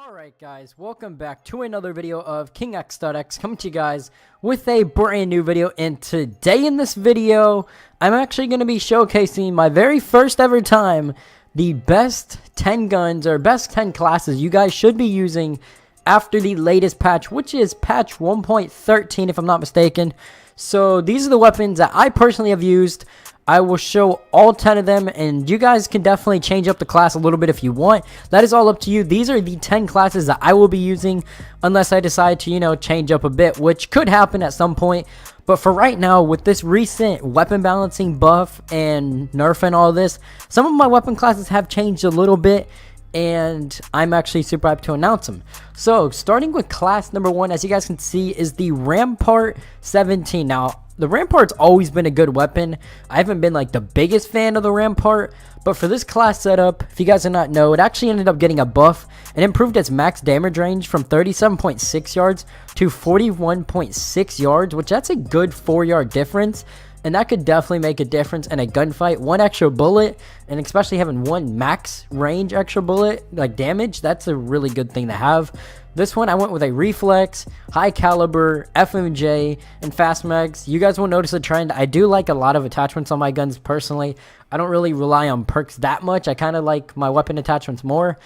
Alright guys, welcome back to another video of KingX.X coming to you guys with a brand new video, and today in this video I'm actually going to be showcasing my very first ever time the best 10 guns or best 10 classes you guys should be using after the latest patch, which is patch 1.13 if I'm not mistaken. So these are the weapons that I personally have used. I will show all 10 of them, and you guys can definitely change up the class a little bit if you want. That is all up to you. These are the 10 classes that I will be using unless I decide to, change up a bit, which could happen at some point. But for right now, with this recent weapon balancing buff and nerf and all this, some of my weapon classes have changed a little bit, and I'm actually super hyped to announce them. So starting with class number 1, as you guys can see, is the Rampart 17. Now the Rampart's always been a good weapon. I haven't been like the biggest fan of the Rampart, but for this class setup, if you guys do not know, it actually ended up getting a buff and improved its max damage range from 37.6 yards to 41.6 yards, which that's a good 4-yard difference. And that could definitely make a difference in a gunfight. One extra bullet, and especially having one max range extra bullet, like damage, that's a really good thing to have. This one, I went with a reflex, high caliber, FMJ, and fast mags. You guys will notice a trend. I do like a lot of attachments on my guns personally. I don't really rely on perks that much. I kind of like my weapon attachments more.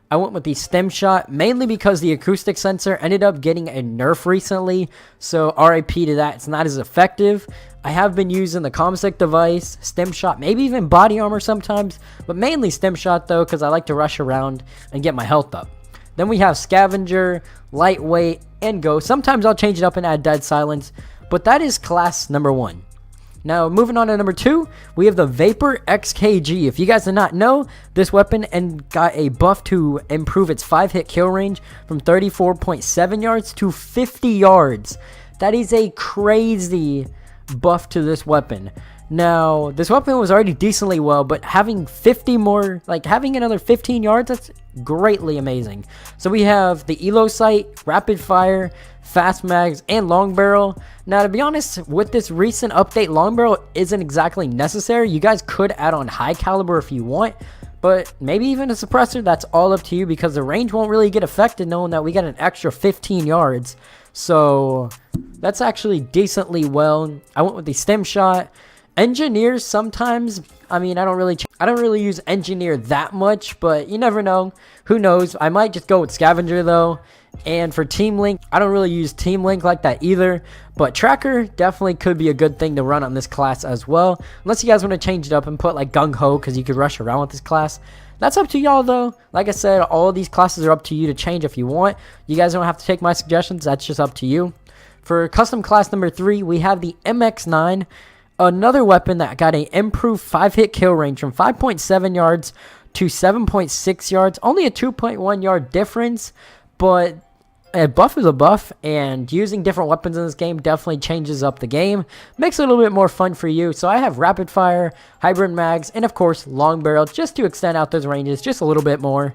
I went with the stem shot mainly because the acoustic sensor ended up getting a nerf recently, so RIP to that. It's not as effective. I have been using the ComSec device, stem shot, maybe even body armor sometimes, but mainly stem shot though, because I like to rush around and get my health up. Then we have scavenger, lightweight, and ghost. Sometimes I'll change it up and add dead silence, but that is class number 1. Now, moving on to number 2, we have the Vapr-XKG. If you guys did not know, this weapon got a buff to improve its 5-hit kill range from 34.7 yards to 50 yards. That is a crazy buff to this weapon. Now, this weapon was already decently well, but having 50 more, having another 15 yards, that's greatly amazing. So we have the Elo sight, rapid fire, fast mags, and long barrel. Now, to be honest, with this recent update, long barrel isn't exactly necessary. You guys could add on high caliber if you want, but maybe even a suppressor. That's all up to you, because the range won't really get affected knowing that we got an extra 15 yards. So that's actually decently well. I went with the stem shot. Engineers sometimes, I don't really use engineer that much, but you never know. Who knows? I might just go with scavenger though. And for team link, I don't really use team link like that either, but tracker definitely could be a good thing to run on this class as well, unless you guys want to change it up and put like gung ho, because you could rush around with this class. That's up to y'all though. Like I said, all of these classes are up to you to change if you want. You guys don't have to take my suggestions. That's just up to you. For custom class number 3, we have the MX9. Another weapon that got an improved 5-hit kill range from 5.7 yards to 7.6 yards. Only a 2.1 yard difference, but a buff is a buff, and using different weapons in this game definitely changes up the game. Makes it a little bit more fun for you. So I have rapid fire, hybrid mags, and of course long barrel, just to extend out those ranges just a little bit more.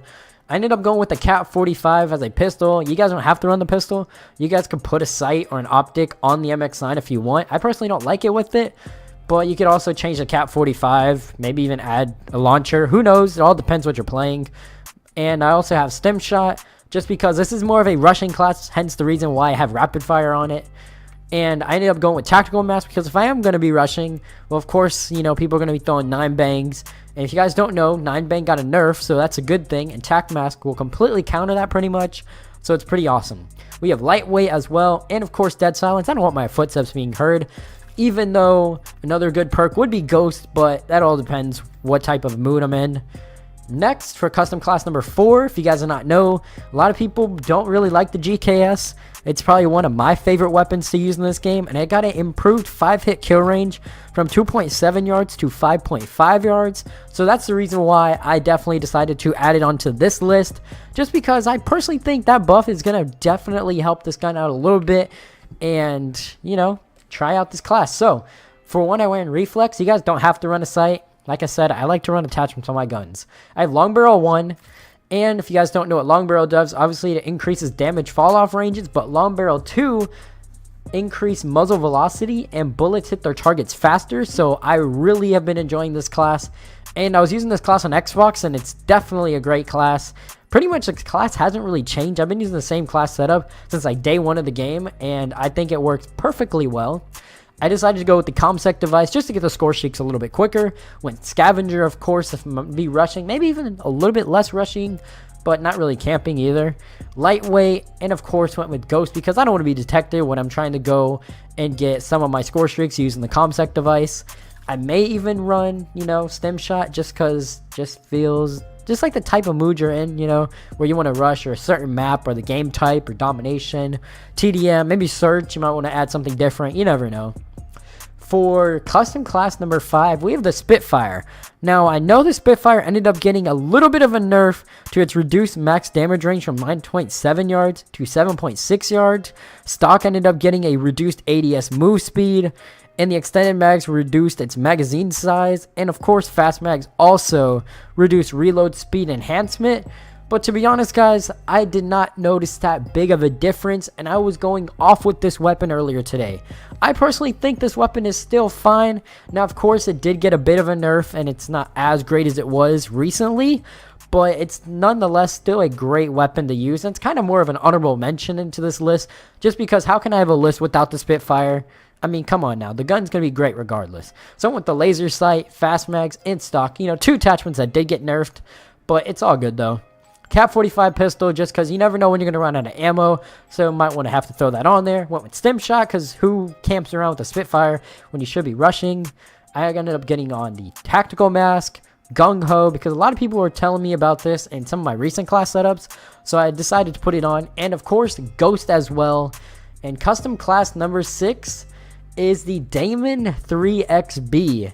I ended up going with the Cat 45 as a pistol. You guys don't have to run the pistol. You guys can put a sight or an optic on the MX9 if you want. I personally don't like it with it, but you could also change the Cat 45, maybe even add a launcher. Who knows? It all depends what you're playing. And I also have stem shot, just because this is more of a rushing class, hence the reason why I have rapid fire on it. And I ended up going with tactical mask, because if I am going to be rushing, well, of course, people are going to be throwing 9 bangs. And if you guys don't know, 9 bang got a nerf, so that's a good thing. And tac mask will completely counter that pretty much. So it's pretty awesome. We have lightweight as well. And of course, dead silence. I don't want my footsteps being heard. Even though another good perk would be ghost, but that all depends what type of mood I'm in. Next, for custom class number 4, if you guys do not know, a lot of people don't really like the GKS. It's probably one of my favorite weapons to use in this game, and it got an improved 5-hit kill range from 2.7 yards to 5.5 yards. So that's the reason why I definitely decided to add it onto this list, just because I personally think that buff is going to definitely help this gun out a little bit and, try out this class. So for one, I went in reflex. You guys don't have to run a sight. Like I said, I like to run attachments on my guns. I have long barrel 1, and if you guys don't know what long barrel does, obviously it increases damage fall off ranges, but long barrel 2 increase muzzle velocity and bullets hit their targets faster. So I really have been enjoying this class, and I was using this class on Xbox, and it's definitely a great class. pretty much the class hasn't really changed. I've been using the same class setup since like day one of the game, and I think it works perfectly well. I decided to go with the ComSec device just to get the score streaks a little bit quicker. Went Scavenger, of course, if I'm be rushing, maybe even a little bit less rushing, but not really camping either. Lightweight, and of course went with Ghost because I don't want to be detected when I'm trying to go and get some of my score streaks using the ComSec device. I may even run, you know, Stim Shot just because just feels just like the type of mood you're in, you know, where you want to rush or a certain map or the game type or domination, TDM, maybe search. You might want to add something different. You never know. For custom class number 5, we have the Spitfire. Now, I know the Spitfire ended up getting a little bit of a nerf to its reduced max damage range from 9.7 yards to 7.6 yards. Stock ended up getting a reduced ADS move speed, and the extended mags reduced its magazine size, and of course, fast mags also reduced reload speed enhancement. But to be honest, guys, I did not notice that big of a difference, and I was going off with this weapon earlier today. I personally think this weapon is still fine. Now, of course, it did get a bit of a nerf, and it's not as great as it was recently, but it's nonetheless still a great weapon to use, and it's kind of more of an honorable mention into this list, just because how can I have a list without the Spitfire? I mean, come on now. The gun's going to be great regardless. So I went with the laser sight, fast mags, and stock. You know, 2 attachments that did get nerfed, but it's all good though. Cap 45 pistol, just because you never know when you're going to run out of ammo, so might want to have to throw that on there. Went with Stim Shot, because who camps around with a Spitfire when you should be rushing? I ended up getting on the Tactical Mask, Gung Ho, because a lot of people were telling me about this in some of my recent class setups, so I decided to put it on. And of course, Ghost as well. And custom class number 6 is the Daemon 3XB.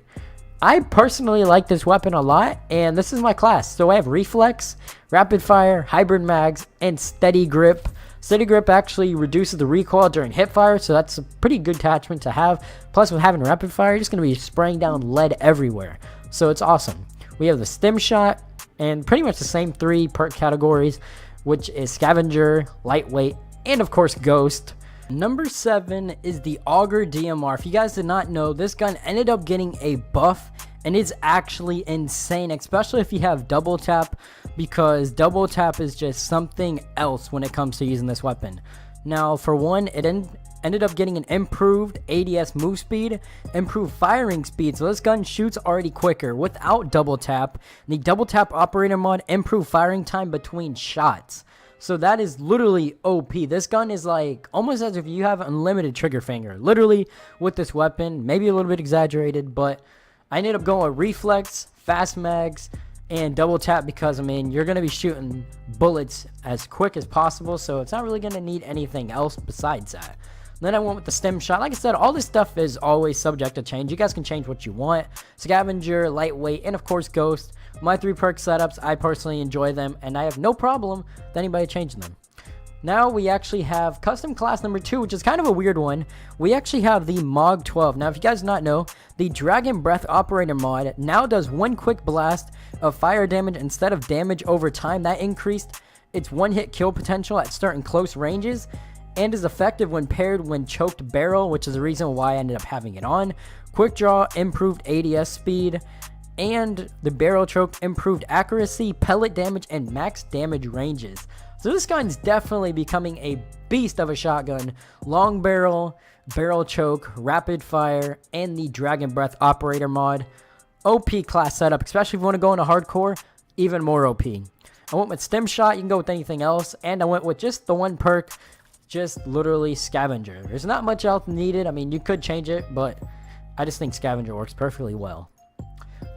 I personally like this weapon a lot, and this is my class. So I have Reflex, Rapid Fire, Hybrid Mags, and Steady Grip. Steady Grip actually reduces the recoil during hip fire, so that's a pretty good attachment to have. Plus, with having Rapid Fire, you're just going to be spraying down lead everywhere. So it's awesome. We have the Stim Shot, and pretty much the same 3 perk categories, which is Scavenger, Lightweight, and of course Ghost. Number 7 is the Auger DMR. If you guys did not know, this gun ended up getting a buff, and it's actually insane, especially if you have double tap, because double tap is just something else when it comes to using this weapon. Now, for one, it ended up getting an improved ADS move speed, improved firing speed, so this gun shoots already quicker without double tap. The double tap operator mod improved firing time between shots. So that is literally OP. This gun is like almost as if you have unlimited trigger finger. Literally with this weapon, maybe a little bit exaggerated, but I ended up going with Reflex, Fast Mags, and Double Tap because, I mean, you're going to be shooting bullets as quick as possible, so it's not really going to need anything else besides that. Then I went with the Stim Shot. Like I said, all this stuff is always subject to change. You guys can change what you want. Scavenger, Lightweight, and of course Ghost. My 3 perk setups, I personally enjoy them, and I have no problem with anybody changing them. Now we actually have custom class number 2, which is kind of a weird one. We actually have the MOG 12. Now, if you guys do not know, the Dragon Breath Operator mod now does 1 quick blast of fire damage instead of damage over time. That increased its 1-hit kill potential at certain close ranges, and is effective when paired when choked barrel, which is the reason why I ended up having it on. Quick draw, improved ADS speed, and the barrel choke improved accuracy, pellet damage, and max damage ranges. So this gun's definitely becoming a beast of a shotgun. Long barrel, barrel choke, rapid fire, and the Dragon Breath Operator mod. OP class setup, especially if you want to go into hardcore, even more OP. I went with Stim Shot. You can go with anything else, and I went with just the 1 perk, just literally Scavenger. There's not much else needed. I mean, you could change it, but I just think Scavenger works perfectly well.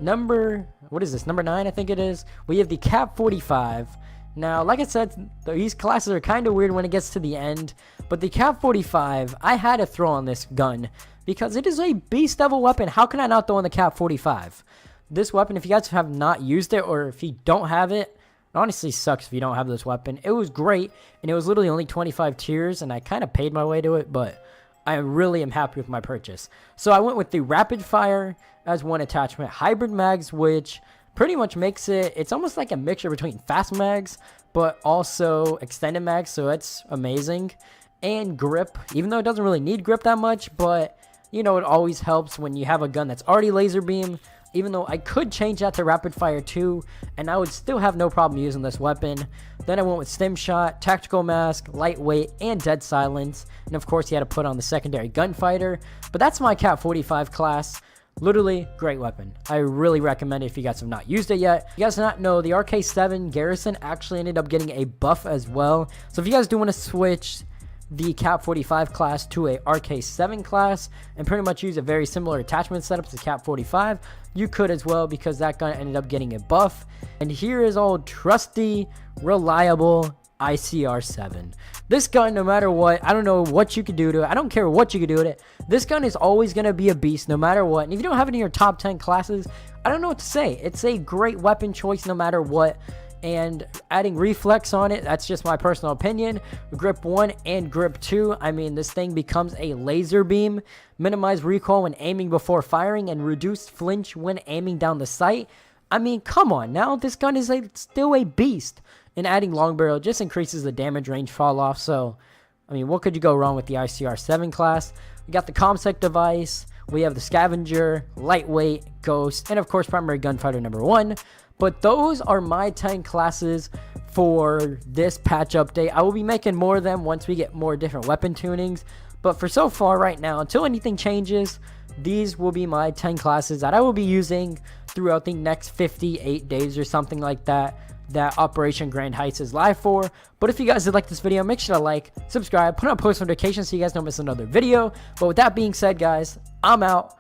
Number 9, I think it is. We have the Cap 45. Now, like I said, these classes are kind of weird when it gets to the end, but the Cap 45, I had to throw on this gun because it is a beast of a weapon. How can I not throw on the Cap 45? This weapon, if you guys have not used it, or if you don't have it, it honestly sucks if you don't have this weapon. It was great, and it was literally only 25 tiers, and I kind of paid my way to it, but I really am happy with my purchase. So I went with the Rapid Fire as 1 attachment, Hybrid Mags, which pretty much makes it, it's almost like a mixture between Fast Mags, but also Extended Mags, so it's amazing. And Grip, even though it doesn't really need grip that much, but, you know, it always helps when you have a gun that's already laser beam. even though I could change that to rapid fire 2 and I would still have no problem using this weapon. Then I went with stim shot, tactical mask, lightweight, and dead silence, and of course you had to put on the secondary gunfighter. But that's my Cat 45 class. Literally great weapon. I really recommend it if you guys have not used it yet. If you guys do not know, the RK7 Garrison actually ended up getting a buff as well. So if you guys do want to switch the Cat 45 class to a RK7 class and pretty much use a very similar attachment setup to Cat 45, you could as well, because that gun ended up getting a buff. And here is old trusty, reliable ICR7. This gun, no matter what, I don't know what you could do to it. I don't care what you could do to it. This gun is always going to be a beast no matter what. And if you don't have it in your top 10 classes, I don't know what to say. It's a great weapon choice no matter what. And adding reflex on it, that's just my personal opinion. Grip 1 and grip 2, I mean, this thing becomes a laser beam. Minimize recoil when aiming before firing and reduce flinch when aiming down the sight. I mean, come on now, this gun is still a beast. And adding long barrel just increases the damage range fall off. So, I mean, what could you go wrong with the ICR7 class? We got the ComSec device, we have the scavenger, lightweight, ghost, and of course primary gunfighter number 1. But those are my 10 classes for this patch update. I will be making more of them once we get more different weapon tunings. But for so far right now, until anything changes, these will be my 10 classes that I will be using throughout the next 58 days or something like that Operation Grand Heights is live for. But if you guys did like this video, make sure to like, subscribe, put on post notifications so you guys don't miss another video. But with that being said, guys, I'm out.